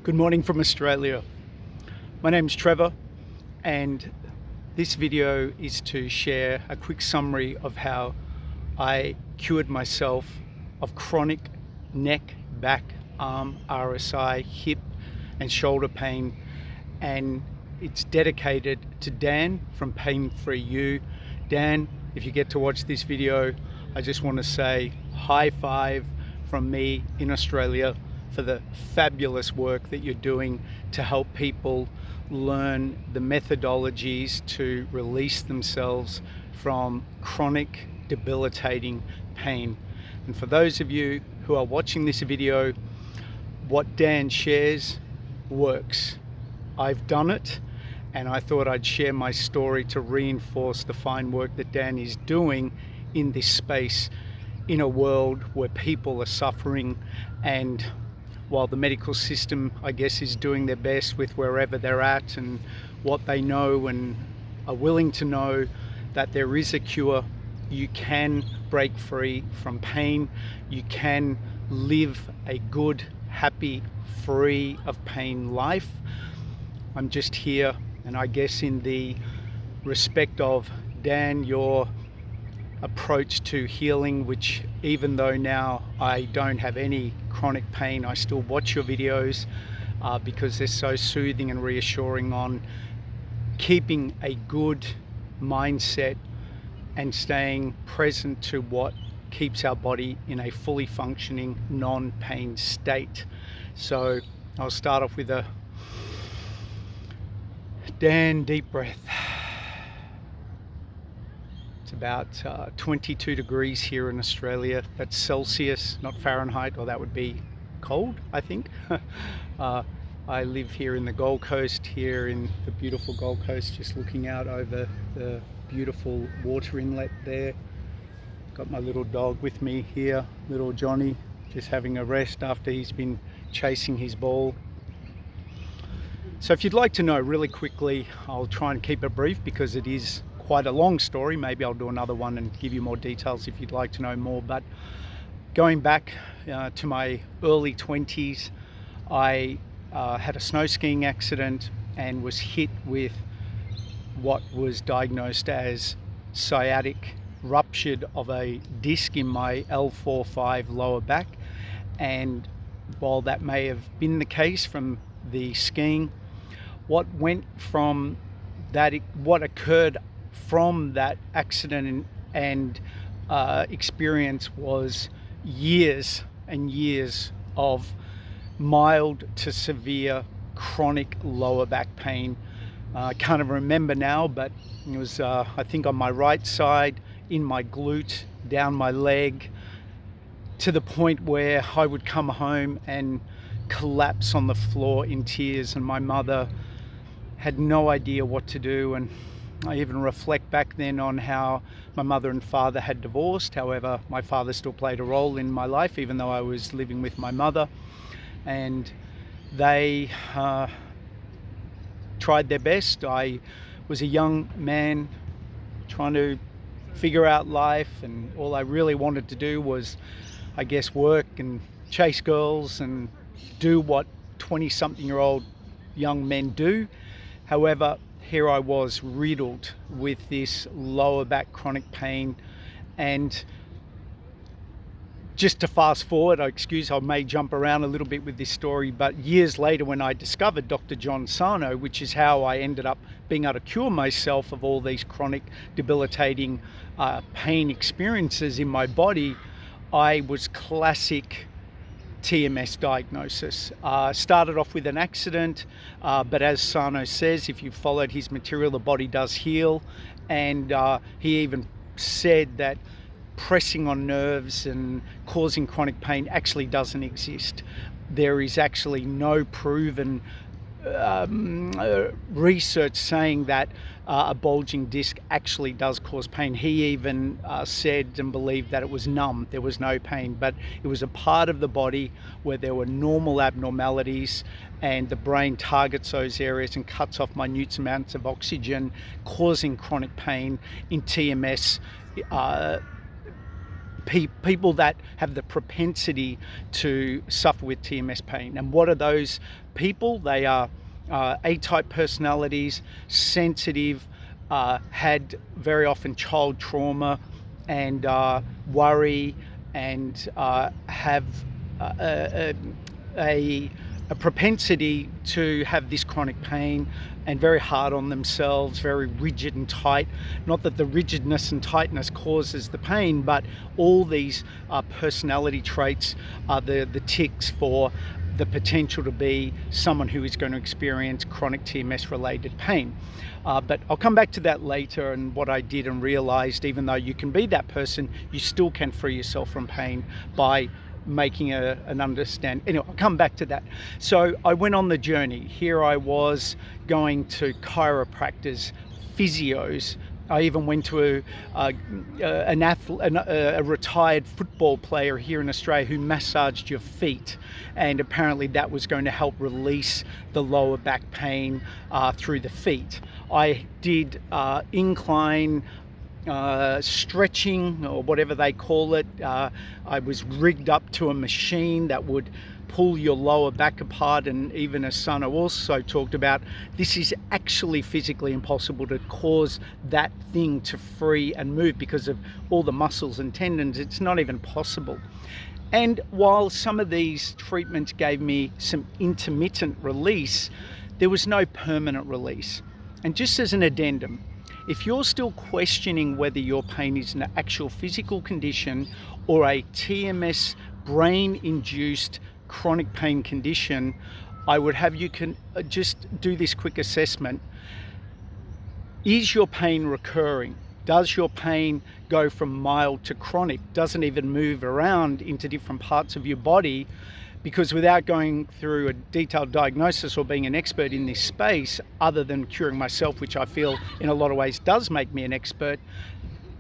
Good morning from Australia. My name's Trevor, and this video is to share a quick summary of how I cured myself of chronic neck, back, arm, RSI, hip and shoulder pain, and it's dedicated to Dan from Pain Free You. Dan, if you get to watch this video, I just want to say high five from me in Australia for the fabulous work that you're doing to help people learn the methodologies to release themselves from chronic debilitating pain. And for those of you who are watching this video, what Dan shares works. I've done it, and I thought I'd share my story to reinforce the fine work that Dan is doing in this space, in a world where people are suffering. And while the medical system, I guess, is doing their best with wherever they're at and what they know and are willing to know that there is a cure, you can break free from pain. You can live a good, happy, free of pain life. I'm just here, and I guess in the respect of Dan, your approach to healing, which even though now I don't have any chronic pain, I still watch your videos because they're so soothing and reassuring on keeping a good mindset and staying present to what keeps our body in a fully functioning non-pain state. So I'll start off with a Dan deep breath. It's about 22 degrees here in Australia. That's Celsius, not Fahrenheit, or that would be cold, I think. I live here in the Gold Coast, here in the beautiful Gold Coast, just looking out over the beautiful water inlet there. Got my little dog with me here, little Johnny, just having a rest after he's been chasing his ball. So if you'd like to know really quickly, I'll try and keep it brief because it is quite a long story. Maybe I'll do another one and give you more details if you'd like to know more. But going back to my early 20s, I had a snow skiing accident and was hit with what was diagnosed as sciatic rupture of a disc in my L4-5 lower back. And while that may have been the case from the skiing, what occurred from that accident and experience was years and years of mild to severe chronic lower back pain. I can't even remember now, but it was I think on my right side, in my glute, down my leg, to the point where I would come home and collapse on the floor in tears, and my mother had no idea what to do. And I even reflect back then on how my mother and father had divorced. However, my father still played a role in my life, even though I was living with my mother. And they tried their best. I was a young man trying to figure out life, and all I really wanted to do was, I guess, work and chase girls and do what 20-something-year-old young men do. However, here I was riddled with this lower back chronic pain. And just to fast forward, I may jump around a little bit with this story, but years later when I discovered Dr. John Sarno, which is how I ended up being able to cure myself of all these chronic debilitating pain experiences in my body, I was classic TMS diagnosis. Started off with an accident, but as Sarno says, if you followed his material, the body does heal. And he even said that pressing on nerves and causing chronic pain actually doesn't exist. There is actually no proven research saying that a bulging disc actually does cause pain. He even said and believed that it was numb. There was no pain, but it was a part of the body where there were normal abnormalities, and the brain targets those areas and cuts off minute amounts of oxygen, causing chronic pain in TMS. people that have the propensity to suffer with TMS pain. And what are those people? They are A-type personalities, sensitive, had very often child trauma, and worry, and have a propensity to have this chronic pain, and very hard on themselves, very rigid and tight. Not that the rigidness and tightness causes the pain, but all these personality traits are the ticks for the potential to be someone who is going to experience chronic TMS related pain. But I'll come back to that later, and what I did and realized, even though you can be that person, you still can free yourself from pain by making an understand. Anyway, I'll come back to that. So I went on the journey. Here I was going to chiropractors, physios. I even went to a retired football player here in Australia who massaged your feet, and apparently that was going to help release the lower back pain through the feet. I did incline stretching, or whatever they call it. I was rigged up to a machine that would pull your lower back apart, and even Asana also talked about this is actually physically impossible to cause that thing to free and move because of all the muscles and tendons. It's not even possible. And while some of these treatments gave me some intermittent release, there was no permanent release. And just as an addendum, if you're still questioning whether your pain is an actual physical condition or a TMS brain-induced chronic pain condition, I would have you just do this quick assessment. Is your pain recurring? Does your pain go from mild to chronic? Doesn't even move around into different parts of your body? Because without going through a detailed diagnosis or being an expert in this space, other than curing myself, which I feel in a lot of ways does make me an expert,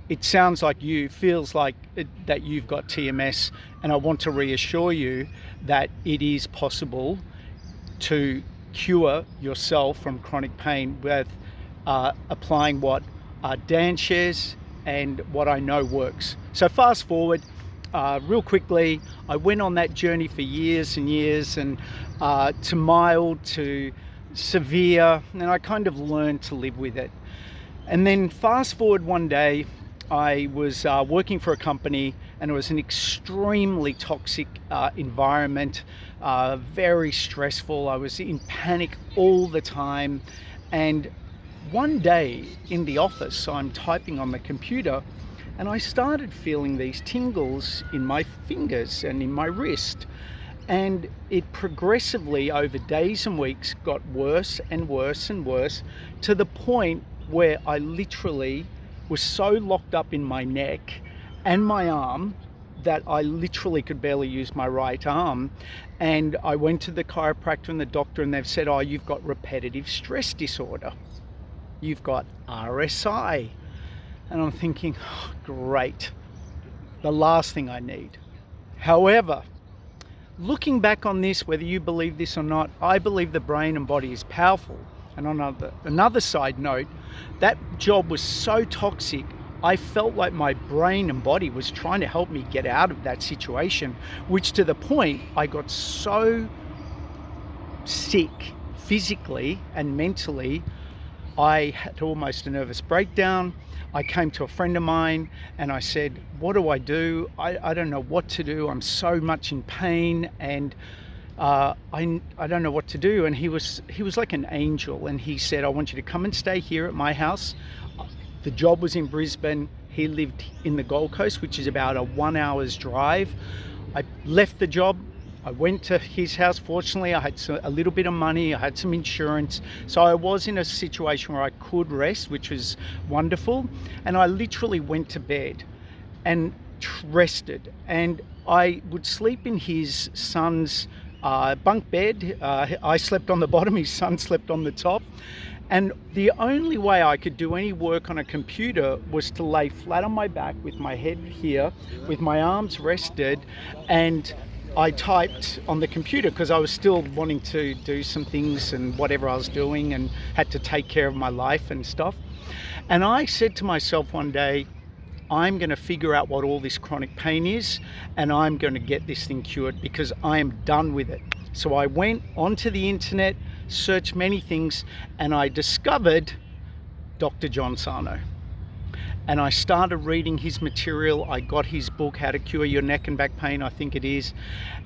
it sounds like feels like that you've got TMS, and I want to reassure you that it is possible to cure yourself from chronic pain with applying what Dan shares and what I know works. So fast forward, real quickly, I went on that journey for years and years, and to mild to severe, and I kind of learned to live with it. And then fast forward one day, I was working for a company, and it was an extremely toxic environment, very stressful. I was in panic all the time. And one day in the office, I'm typing on the computer, and I started feeling these tingles in my fingers and in my wrist. And it progressively over days and weeks got worse and worse and worse, to the point where I literally was so locked up in my neck and my arm that I literally could barely use my right arm. And I went to the chiropractor and the doctor, and they've said, oh, you've got repetitive stress disorder. You've got RSI. And I'm thinking, oh, great, the last thing I need. However, looking back on this, whether you believe this or not, I believe the brain and body is powerful. And on another side note, that job was so toxic, I felt like my brain and body was trying to help me get out of that situation, which to the point I got so sick physically and mentally, I had almost a nervous breakdown. I came to a friend of mine and I said, what do? I don't know what to do. I'm so much in pain, and I don't know what to do. And he was like an angel, and he said, I want you to come and stay here at my house. The job was in Brisbane. He lived in the Gold Coast, which is about a 1 hour's drive. I left the job. I went to his house. Fortunately, I had a little bit of money. I had some insurance. So I was in a situation where I could rest, which was wonderful. And I literally went to bed and rested. And I would sleep in his son's bunk bed. I slept on the bottom, his son slept on the top. And the only way I could do any work on a computer was to lay flat on my back with my head here, with my arms rested, and I typed on the computer because I was still wanting to do some things and whatever I was doing, and had to take care of my life and stuff. And I said to myself one day, I'm going to figure out what all this chronic pain is, and I'm going to get this thing cured because I am done with it. So I went onto the internet, searched many things, and I discovered Dr. John Sarno. And I started reading his material. I got his book, How to Cure Your Neck and Back Pain, I think it is.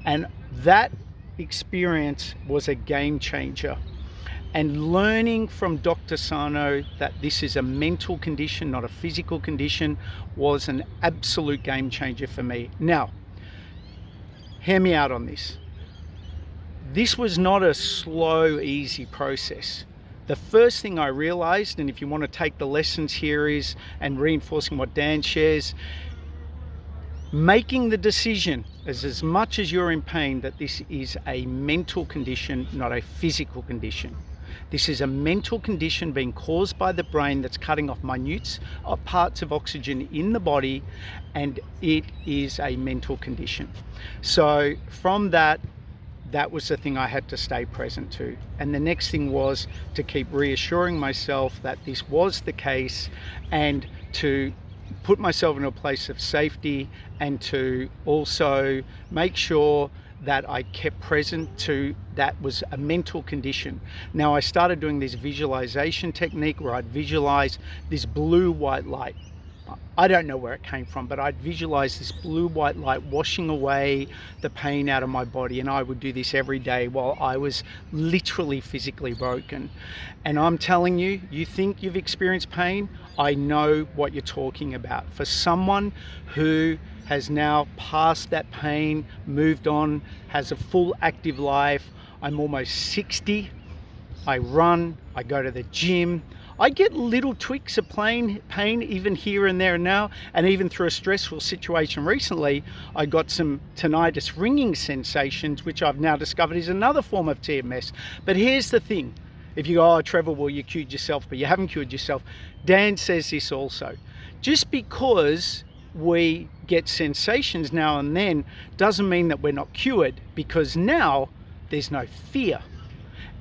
And that experience was a game changer. And learning from Dr. Sarno that this is a mental condition, not a physical condition, was an absolute game changer for me. Now, hear me out on this. This was not a slow, easy process. The first thing I realized, and if you want to take the lessons here is, and reinforcing what Dan shares, making the decision as much as you're in pain that this is a mental condition, not a physical condition. This is a mental condition being caused by the brain that's cutting off minute parts of oxygen in the body, and it is a mental condition. So from that was the thing I had to stay present to. And the next thing was to keep reassuring myself that this was the case, and to put myself in a place of safety, and to also make sure that I kept present to that was a mental condition. Now I started doing this visualization technique where I'd visualize this blue-white light. I don't know where it came from, but I'd visualize this blue-white light washing away the pain out of my body, and I would do this every day while I was literally physically broken. And I'm telling you, you think you've experienced pain? I know what you're talking about. For someone who has now passed that pain, moved on, has a full active life, I'm almost 60, I run, I go to the gym, I get little tweaks of pain even here and there and now, and even through a stressful situation recently, I got some tinnitus ringing sensations, which I've now discovered is another form of TMS. But here's the thing. If you go, oh, Trevor, well, you cured yourself, but you haven't cured yourself. Dan says this also. Just because we get sensations now and then doesn't mean that we're not cured, because now there's no fear.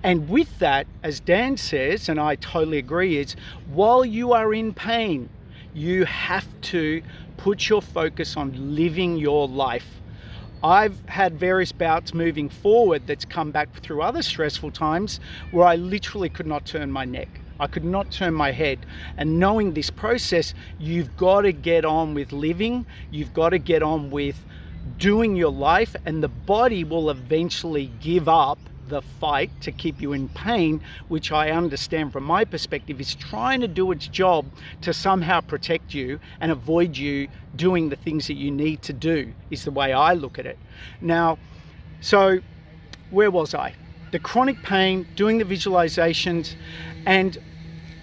And with that, as Dan says, and I totally agree, is while you are in pain, you have to put your focus on living your life. I've had various bouts moving forward that's come back through other stressful times where I literally could not turn my neck. I could not turn my head. And knowing this process, you've got to get on with living. You've got to get on with doing your life, and the body will eventually give up the fight to keep you in pain, which I understand from my perspective is trying to do its job to somehow protect you and avoid you doing the things that you need to do, is the way I look at it. Now, so where was I? The chronic pain, doing the visualizations, and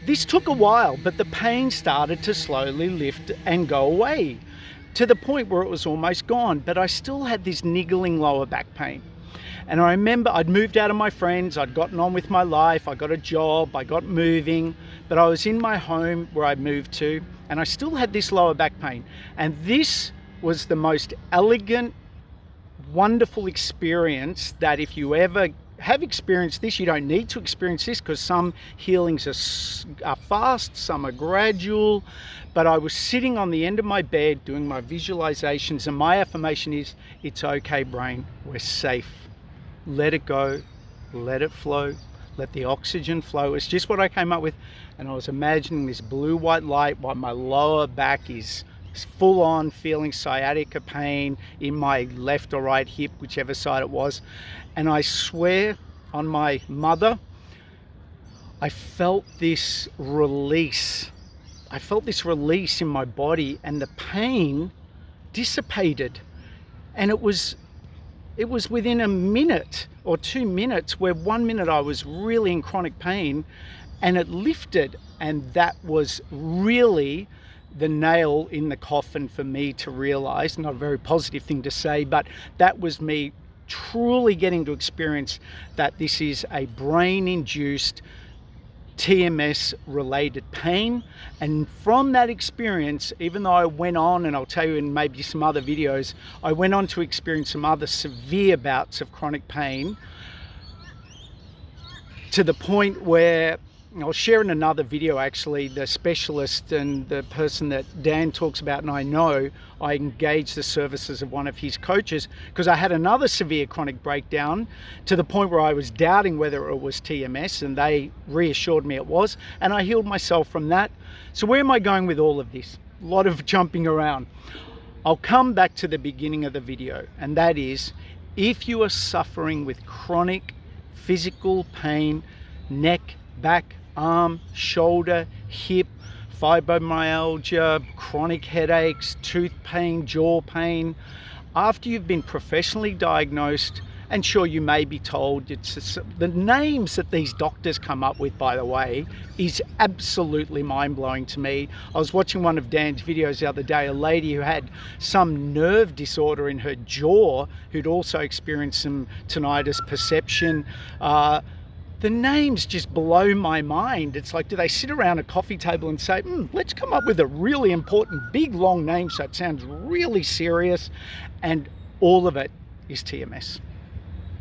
this took a while, but the pain started to slowly lift and go away to the point where it was almost gone, but I still had this niggling lower back pain. And I remember I'd moved out of my friends, I'd gotten on with my life, I got a job, I got moving, but I was in my home where I moved to, and I still had this lower back pain. And this was the most elegant, wonderful experience that if you ever have experienced this, you don't need to experience this, because some healings are fast, some are gradual. But I was sitting on the end of my bed doing my visualizations, and my affirmation is, it's okay, brain, we're safe. Let it go, let it flow, let the oxygen flow. It's just what I came up with. And I was imagining this blue-white light while my lower back is full on feeling sciatica pain in my left or right hip, whichever side it was. And I swear on my mother, I felt this release. I felt this release in my body, and the pain dissipated. And it was within a minute or 2 minutes, where 1 minute I was really in chronic pain, and it lifted. And that was really the nail in the coffin for me to realize, not a very positive thing to say, but that was me truly getting to experience that this is a brain-induced TMS related pain. And from that experience, even though I went on, and I'll tell you in maybe some other videos, I went on to experience some other severe bouts of chronic pain, to the point where I'll share in another video actually the specialist and the person that Dan talks about, and I know I engaged the services of one of his coaches because I had another severe chronic breakdown to the point where I was doubting whether it was TMS, and they reassured me it was, and I healed myself from that. So where am I going with all of this? A lot of jumping around. I'll come back to the beginning of the video, and that is, if you are suffering with chronic physical pain, neck, back, arm, shoulder, hip, fibromyalgia, chronic headaches, tooth pain, jaw pain, after you've been professionally diagnosed, and sure, you may be told, the names that these doctors come up with, by the way, is absolutely mind-blowing to me. I was watching one of Dan's videos the other day, a lady who had some nerve disorder in her jaw, who'd also experienced some tinnitus perception. The names just blow my mind. It's like, do they sit around a coffee table and say, let's come up with a really important, big, long name so it sounds really serious? And all of it is TMS.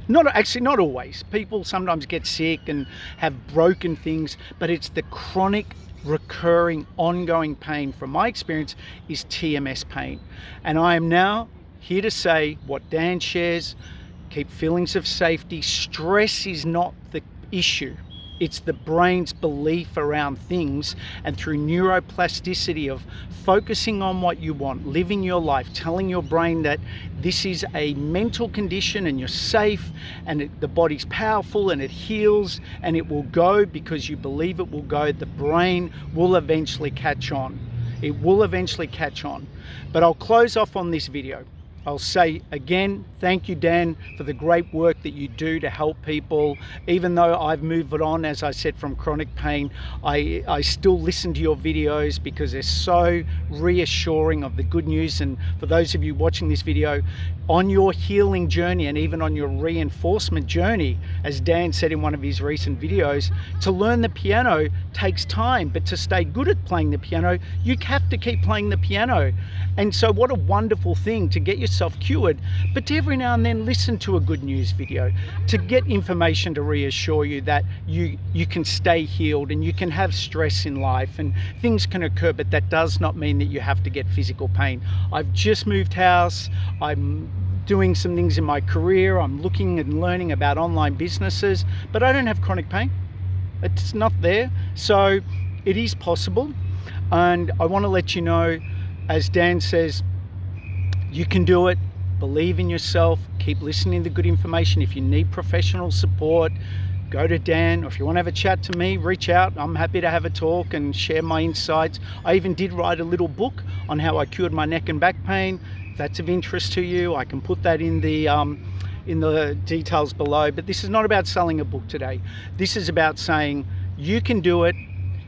Not always. People sometimes get sick and have broken things, but it's the chronic, recurring, ongoing pain, from my experience, is TMS pain. And I am now here to say what Dan shares: keep feelings of safety. Stress is not the issue. It's the brain's belief around things, and through neuroplasticity of focusing on what you want, living your life, telling your brain that this is a mental condition and you're safe, and the body's powerful and it heals and it will go because you believe it will go. The brain will eventually catch on. It will eventually catch on. But I'll close off on this video. I'll say again, thank you, Dan, for the great work that you do to help people. Even though I've moved on, as I said, from chronic pain, I still listen to your videos because they're so reassuring of the good news. And for those of you watching this video, on your healing journey and even on your reinforcement journey, as Dan said in one of his recent videos, to learn the piano takes time, but to stay good at playing the piano, you have to keep playing the piano. And so what a wonderful thing to get yourself cured, but to every now and then listen to a good news video, to get information to reassure you that you can stay healed and you can have stress in life and things can occur, but that does not mean that you have to get physical pain. I've just moved house. I'm doing some things in my career. I'm looking and learning about online businesses, but I don't have chronic pain. It's not there. So it is possible. And I want to let you know, as Dan says, you can do it. Believe in yourself. Keep listening to good information. If you need professional support, go to Dan, or if you want to have a chat to me, reach out. I'm happy to have a talk and share my insights. I even did write a little book on how I cured my neck and back pain. If that's of interest to you, I can put that in the details below. But this is not about selling a book today. This is about saying you can do it.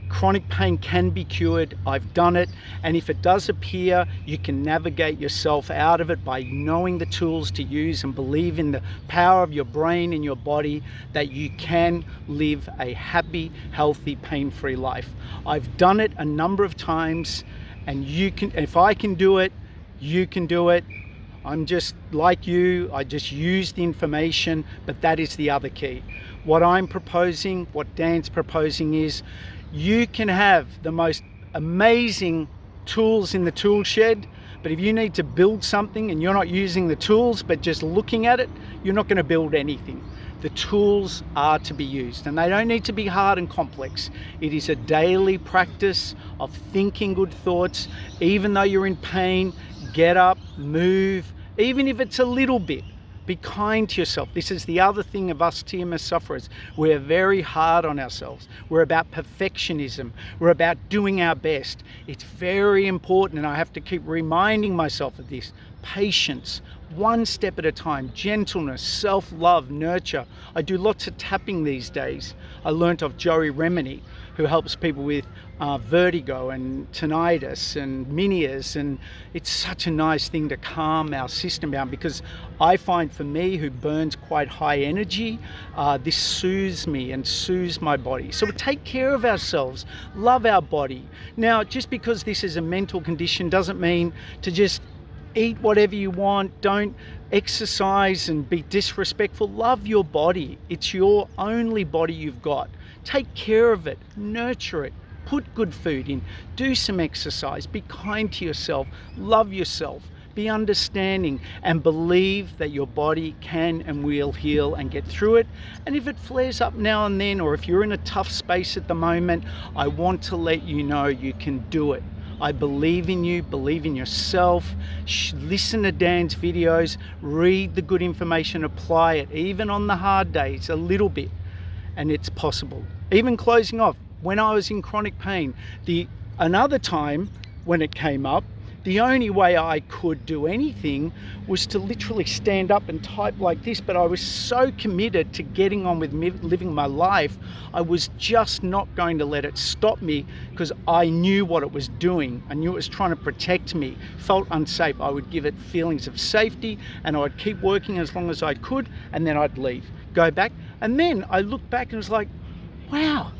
Chronic pain can be cured. I've done it. And if it does appear, you can navigate yourself out of it by knowing the tools to use and believe in the power of your brain and your body, that you can live a happy, healthy, pain-free life. I've done it a number of times, and you can. If I can do it, you can do it. I'm just like you. I just use the information, but that is the other key. What I'm proposing, what Dan's proposing, is you can have the most amazing tools in the tool shed, but if you need to build something and you're not using the tools but just looking at it, you're not going to build anything. The tools are to be used, and they don't need to be hard and complex. It is a daily practice of thinking good thoughts. Even though you're in pain, get up, move, even if it's a little bit. Be kind to yourself. This is the other thing of us TMS sufferers. We're very hard on ourselves. We're about perfectionism. We're about doing our best. It's very important, and I have to keep reminding myself of this. Patience, one step at a time, gentleness, self-love, nurture. I do lots of tapping these days. I learnt of Joey Remini, who helps people with vertigo and tinnitus and menias, and it's such a nice thing to calm our system down, because I find for me, who burns quite high energy, this soothes me and soothes my body. So we take care of ourselves, love our body. Now, just because this is a mental condition doesn't mean to just eat whatever you want. Don't exercise and be disrespectful. Love your body. It's your only body you've got. Take care of it, nurture it, put good food in, do some exercise, be kind to yourself, love yourself, be understanding, and believe that your body can and will heal and get through it. And if it flares up now and then, or if you're in a tough space at the moment, I want to let you know you can do it. I believe in you, believe in yourself. Listen to Dan's videos, read the good information, apply it, even on the hard days, a little bit, and it's possible. Even closing off, when I was in chronic pain, another time when it came up, the only way I could do anything was to literally stand up and type like this, but I was so committed to getting on with living my life, I was just not going to let it stop me, because I knew what it was doing. I knew it was trying to protect me. Felt unsafe. I would give it feelings of safety, and I would keep working as long as I could, and then I'd leave, go back. And then I looked back and was like, wow,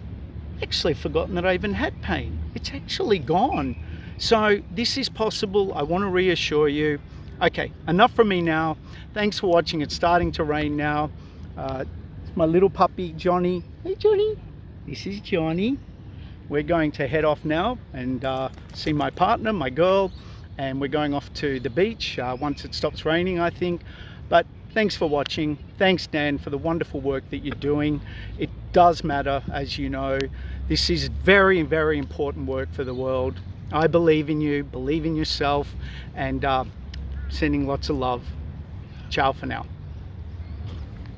actually forgotten that I even had pain. It's actually gone. So this is possible. I want to reassure you. Okay, enough from me now. Thanks for watching. It's starting to rain now. My little puppy, Johnny. Hey, Johnny. This is Johnny. We're going to head off now and see my partner, my girl, and we're going off to the beach once it stops raining, I think. But thanks for watching. Thanks, Dan, for the wonderful work that you're doing. It does matter, as you know. This is very, very important work for the world. I believe in you, believe in yourself, and sending lots of love. Ciao for now.